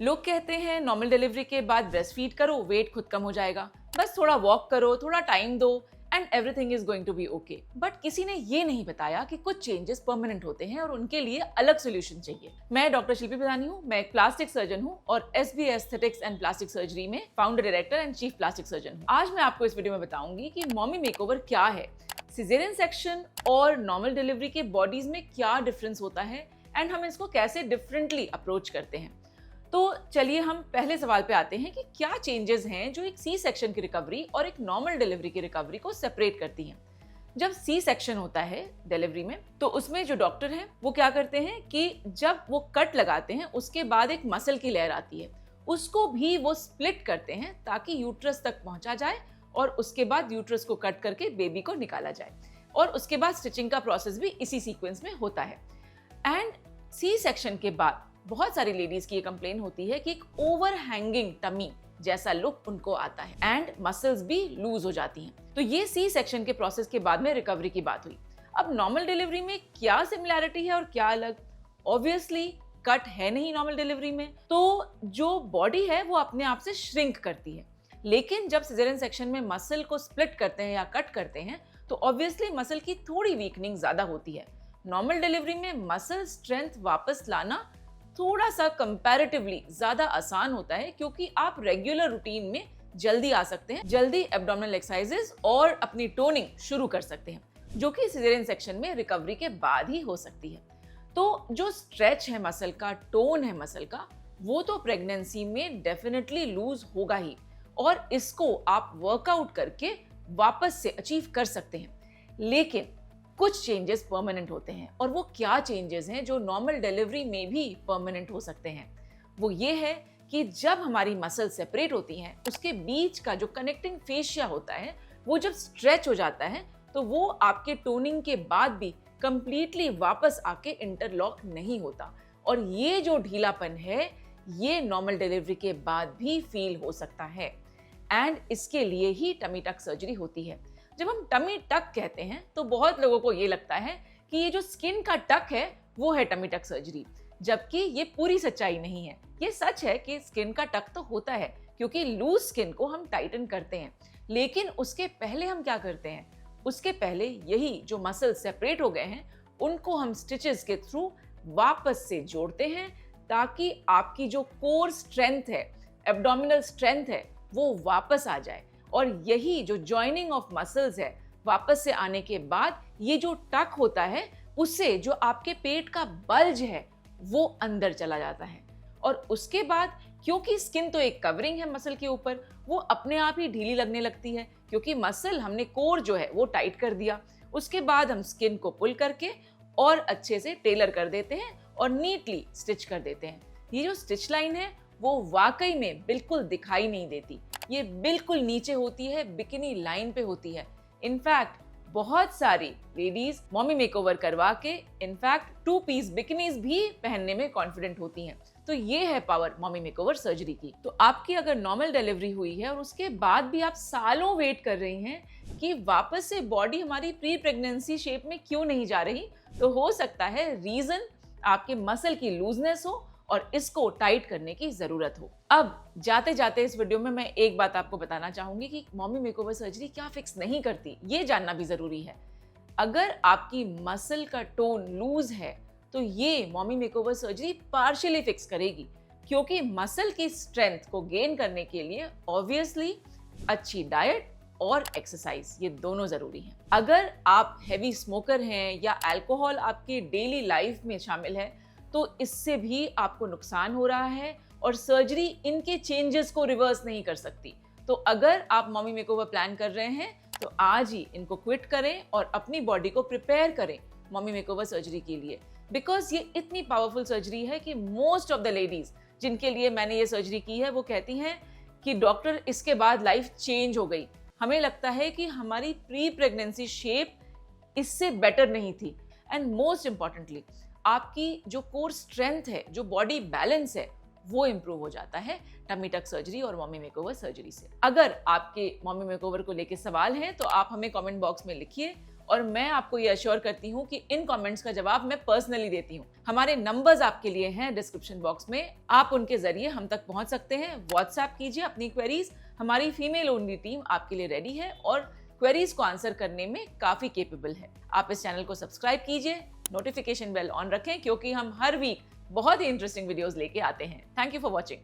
लोग कहते हैं नॉर्मल डिलीवरी के बाद ब्रेस्ट फीड करो, वेट खुद कम हो जाएगा, बस थोड़ा वॉक करो, थोड़ा टाइम दो and everything is going to be okay. But किसी ने ये नहीं बताया कि कुछ चेंजेस परमानेंट होते हैं और उनके लिए अलग सोल्यूशन चाहिए। मैं डॉक्टर शिल्पी प्रधानी हूँ, मैं एक प्लास्टिक सर्जन हूँ और SB aesthetics and plastic surgery में founder director and chief plastic surgeon हूँ। आज मैं आपको इस वीडियो में बताऊंगी कि मॉमी मेकओवर क्या है, सिजेरियन सेक्शन और नॉर्मल डिलीवरी के बॉडीज में क्या डिफरेंस होता है एंड हम इसको कैसे डिफरेंटली अप्रोच करते हैं। तो चलिए हम पहले सवाल पे आते हैं कि क्या चेंजेस हैं जो एक सी सेक्शन की रिकवरी और एक नॉर्मल डिलीवरी की रिकवरी को सेपरेट करती हैं। जब सी सेक्शन होता है डिलीवरी में तो उसमें जो डॉक्टर हैं वो क्या करते हैं कि जब वो कट लगाते हैं उसके बाद एक मसल की लेयर आती है, उसको भी वो स्प्लिट करते हैं ताकि यूट्रस तक पहुंचा जाए और उसके बाद यूट्रस को कट करके बेबी को निकाला जाए और उसके बाद स्टिचिंग का प्रोसेस भी इसी सीक्वेंस में होता है। एंड सी सेक्शन के बाद बहुत सारी लेडीज की ये कंप्लेन होती है कि एक ओवर हैंगिंग टमी जैसा लुक उनको आता है एंड मसल्स भी लूज हो जाती हैं। तो ये सी सेक्शन के प्रोसेस के बाद में रिकवरी की बात हुई। अब नॉर्मल डिलीवरी में क्या सिमिलैरिटी है और क्या अलग? ऑब्वियसली कट है नहीं नॉर्मल डिलीवरी में, तो जो बॉडी है वो अपने आप से श्रिंक करती है। लेकिन जब सिजेरियन सेक्शन में मसल को स्प्लिट करते हैं या कट करते हैं तो ऑब्वियसली मसल की थोड़ी वीकनिंग ज्यादा होती है। नॉर्मल डिलीवरी में मसल स्ट्रेंथ वापस लाना थोड़ा सा कंपैरेटिवली ज्यादा आसान होता है क्योंकि आप रेगुलर रूटीन में जल्दी आ सकते हैं, जल्दी एब्डोमिनल एक्सरसाइजेस और अपनी टोनिंग शुरू कर सकते हैं, जो कि सिजेरियन सेक्शन में रिकवरी के बाद ही हो सकती है। तो जो स्ट्रेच है मसल का, टोन है मसल का, वो तो प्रेगनेंसी में डेफिनेटली लूज होगा ही और इसको आप वर्कआउट करके वापस से अचीव कर सकते हैं। लेकिन कुछ चेंजेस परमानेंट होते हैं और वो क्या चेंजेस हैं जो नॉर्मल डिलीवरी में भी परमानेंट हो सकते हैं? वो ये है कि जब हमारी मसल सेपरेट होती हैं उसके बीच का जो कनेक्टिंग फेशिया होता है वो जब स्ट्रेच हो जाता है तो वो आपके टोनिंग के बाद भी कंप्लीटली वापस आके इंटरलॉक नहीं होता और ये जो ढीलापन है ये नॉर्मल डिलीवरी के बाद भी फील हो सकता है एंड इसके लिए ही टमी टक सर्जरी होती है। जब हम टमी टक कहते हैं तो बहुत लोगों को ये लगता है कि ये जो स्किन का टक है वो है टमी टक सर्जरी, जबकि ये पूरी सच्चाई नहीं है। ये सच है कि स्किन का टक तो होता है क्योंकि लूज स्किन को हम टाइटन करते हैं, लेकिन उसके पहले हम क्या करते हैं? उसके पहले यही जो मसल सेपरेट हो गए हैं उनको हम स्टिचेस के थ्रू वापस से जोड़ते हैं ताकि आपकी जो कोर स्ट्रेंथ है, एब्डोमिनल स्ट्रेंथ है, वो वापस आ जाए। और यही जो जॉइनिंग ऑफ मसल्स है वापस से आने के बाद ये जो टक होता है उससे जो आपके पेट का बल्ज है वो अंदर चला जाता है और उसके बाद क्योंकि स्किन तो एक कवरिंग है मसल के ऊपर, वो अपने आप ही ढीली लगने लगती है क्योंकि मसल हमने कोर जो है वो टाइट कर दिया। उसके बाद हम स्किन को पुल करके और अच्छे से टेलर कर देते हैं और नीटली स्टिच कर देते हैं। ये जो स्टिच लाइन है वो वाकई में बिल्कुल दिखाई नहीं देती, ये बिल्कुल नीचे होती है, बिकिनी लाइन पे होती है। इनफैक्ट बहुत सारी लेडीज मॉमी मेकओवर करवा के इनफैक्ट 2 पीस बिकिनीज भी पहनने में कॉन्फिडेंट होती हैं। तो ये है पावर मॉमी मेकओवर सर्जरी की। तो आपकी अगर नॉर्मल डिलीवरी हुई है और उसके बाद भी आप सालों वेट कर रही हैं कि वापस से बॉडी हमारी प्री प्रेगनेंसी शेप में क्यों नहीं जा रही, तो हो सकता है रीजन आपके मसल की लूजनेस हो और इसको टाइट करने की जरूरत हो। अब जाते जाते इस वीडियो में मैं एक बात आपको बताना चाहूंगी कि मॉमी मेकओवर सर्जरी क्या फिक्स नहीं करती, ये जानना भी जरूरी है। अगर आपकी मसल का टोन लूज है तो ये mommy makeover surgery partially fix करेगी क्योंकि मसल की स्ट्रेंथ को गेन करने के लिए ऑब्वियसली अच्छी डाइट और एक्सरसाइज ये दोनों जरूरी हैं। अगर आप हैवी स्मोकर हैं या अल्कोहल आपकी डेली लाइफ में शामिल है तो इससे भी आपको नुकसान हो रहा है और सर्जरी इनके चेंजेस को रिवर्स नहीं कर सकती। तो अगर आप मॉमी मेकओवर प्लान कर रहे हैं तो आज ही इनको क्विट करें और अपनी बॉडी को प्रिपेयर करें मॉमी मेकओवर सर्जरी के लिए, बिकॉज ये इतनी पावरफुल सर्जरी है कि मोस्ट ऑफ द लेडीज जिनके लिए मैंने ये सर्जरी की है वो कहती हैं कि डॉक्टर इसके बाद लाइफ चेंज हो गई, हमें लगता है कि हमारी प्री प्रेगनेंसी शेप इससे बेटर नहीं थी एंड मोस्ट इंपॉर्टेंटली आपकी जो कोर स्ट्रेंथ है, जो बॉडी बैलेंस है, वो इम्प्रूव हो जाता है टमी टक सर्जरी और मॉमी मेकओवर सर्जरी से। अगर आपके मॉमी मेकओवर को लेके सवाल हैं तो आप हमें कमेंट बॉक्स में लिखिए और मैं आपको ये अश्योर करती हूँ कि इन कमेंट्स का जवाब मैं पर्सनली देती हूँ। हमारे नंबर्स आपके लिए हैं डिस्क्रिप्शन बॉक्स में, आप उनके जरिए हम तक पहुंच सकते हैं। व्हाट्सएप कीजिए अपनी क्वेरीज, हमारी फीमेल ओनली टीम आपके लिए रेडी है और क्वेरीज को आंसर करने में काफी केपेबल है। आप इस चैनल को सब्सक्राइब कीजिए, नोटिफिकेशन बेल ऑन रखें क्योंकि हम हर वीक बहुत ही इंटरेस्टिंग वीडियोस लेके आते हैं। Thank you for watching.